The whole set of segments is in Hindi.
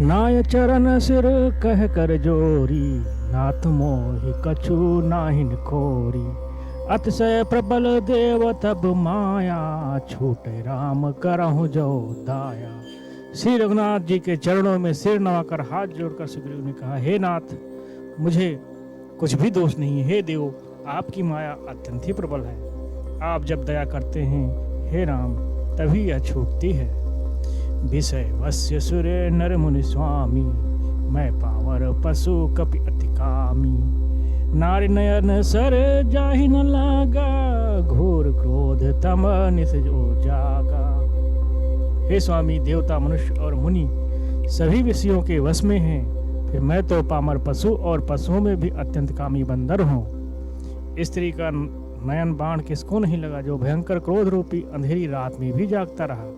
नाय चरण सिर कह कर जोरी, नाथ मोहि कछु नाहिन खोरी। अतिशय प्रबल देव तब माया, छूटे राम करहु जो दाया। श्री रघुनाथ जी के चरणों में सिर नवाकर हाथ जोड़कर सुग्रीव ने कहा, हे नाथ, मुझे कुछ भी दोष नहीं है। हे देव, आपकी माया अत्यंत ही प्रबल है। आप जब दया करते हैं हे राम, तभी यह छूटती है। विषय वश्य सुरे नर मुनि स्वामी, मैं पावर पशु कपि अति कामी। नारी नयन सर जाहि न लागा, घोर क्रोध तम निस जो जागा। हे स्वामी, देवता मनुष्य और मुनि सभी विषयों के वश में हैं, फिर मैं तो पामर पशु और पशुओं में भी अत्यंत कामी बंदर हूँ। स्त्री का नयन बाण किसको नहीं लगा, जो भयंकर क्रोध रूपी अंधेरी रात में भी जागता रहा।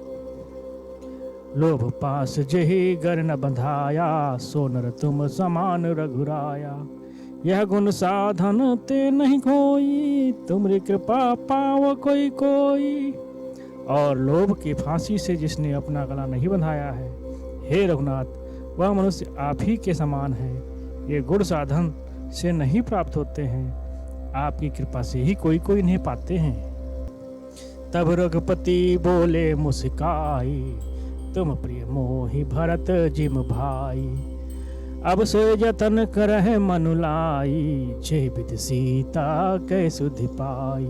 लोभ पास जेहि गर न बंधाया, सो नर तुम समान रघुराया। यह गुण साधन ते नहीं कोई, तुमरी कृपा पाव कोई कोई। और लोभ की फांसी से जिसने अपना गला नहीं बंधाया है, हे रघुनाथ, वह मनुष्य आप ही के समान है। ये गुण साधन से नहीं प्राप्त होते हैं, आपकी कृपा से ही कोई कोई नहीं पाते हैं। तब रघुपति बोले मुस्काई, तुम प्रिय मोहि भरत जिम भाई। अब से जतन करह मनुलाई, जे विधि सीता कैसु पाई।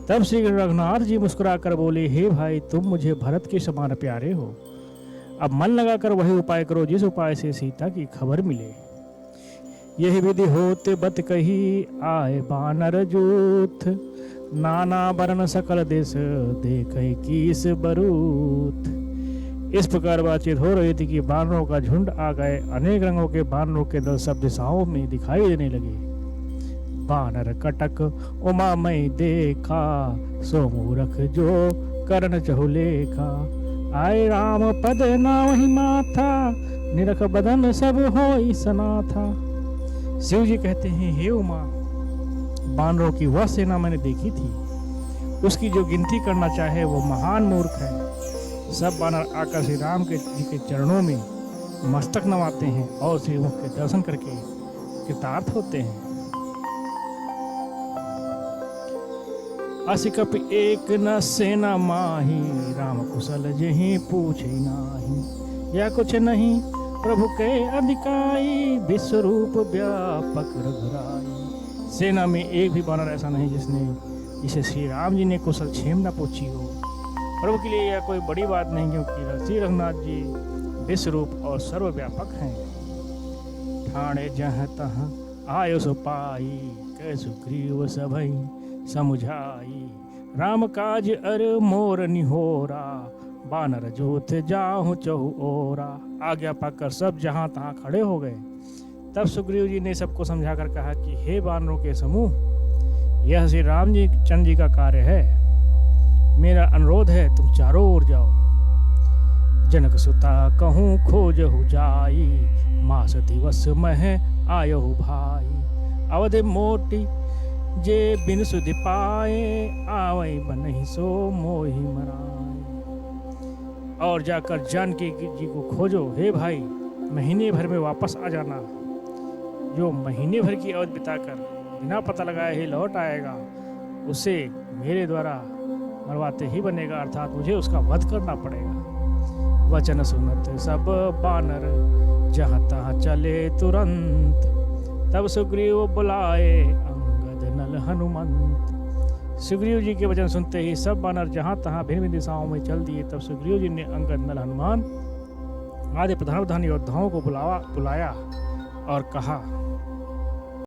तब श्री रघुनाथ जी मुस्कुरा कर बोले, हे भाई, तुम मुझे भरत के समान प्यारे हो। अब मन लगाकर वही उपाय करो जिस उपाय से सीता की खबर मिले। यही विधि होते बत कही, आए बानर जूथ। नाना वर्ण सकल देश, देखे कीस बरूथ। इस प्रकार बातचीत हो रही थी कि बानरों का झुंड आ गए। अनेक रंगों के बानरों के दल सब दिशाओं में दिखाई देने लगे। बानर कटक उमा मई देखा, सो मूरख जो करण चहु लेखा। आए राम पद नावहि माथा, निरख बदन सब होई सनाथा। शिव जी कहते हैं, हे उमा, बानरों की वह सेना मैंने देखी थी, उसकी जो गिनती करना चाहे वो महान मूर्ख है। सब बानर आकर श्री राम के जी के चरणों में मस्तक नवाते हैं और श्री मुख के दर्शन करके कृतार्थ होते हैं। असि कपि एक न सेना माही, राम कुशल जेहि पूछे नाही। यह कुछ नहीं प्रभु के अधिकाई, विश्व रूप व्यापक रघुराई। सेना में एक भी बानर ऐसा नहीं जिसे श्री राम जी ने कुशल क्षेम न पूछी हो। प्रभु के लिए यह कोई बड़ी बात नहीं, क्योंकि श्री रघुनाथ जी विश्वरूप और सर्वव्यापक हैं। ठाणे जह तह आयो सो पाई, कै सुग्रीव सभई समुझाई। राम काज अर मोर निहोरा, बानर जोत जाहु चहु ओरा। आज्ञा पाकर सब जहां तहां खड़े हो गए। तब सुग्रीव जी ने सबको समझाकर कहा कि हे बानरों के समूह, यह श्री राम जी चंद्र जी का कार्य है। मेरा अनुरोध है, तुम चारों ओर जाओ। जनक सुता कहूँ खोजहु जाई, मास दिवस मह आयहु भाई। अवध मोटी जे बिन सुधि पाए, आवई बनहि सो मोहि मराए। और जाकर जानकी जी को खोजो। हे भाई, महीने भर में वापस आ जाना। जो महीने भर की अवधि बिताकर बिना पता लगाए ही लौट आएगा, उसे मेरे द्वारा मरवाते ही बनेगा, अर्थात मुझे उसका वध करना पड़ेगा। वचन सुनत सब बानर, जहाँ तहाँ चले तुरंत। तब सुग्रीव बुलाए अंगद नल हनुमंत। सुग्रीव जी के वचन सुनते ही सब बानर जहाँ तहाँ भिन्न भिन्न दिशाओं में चल दिए। तब सुग्रीव जी ने अंगद नल हनुमान आदि प्रधान योद्धाओं को बुलाया और कहा,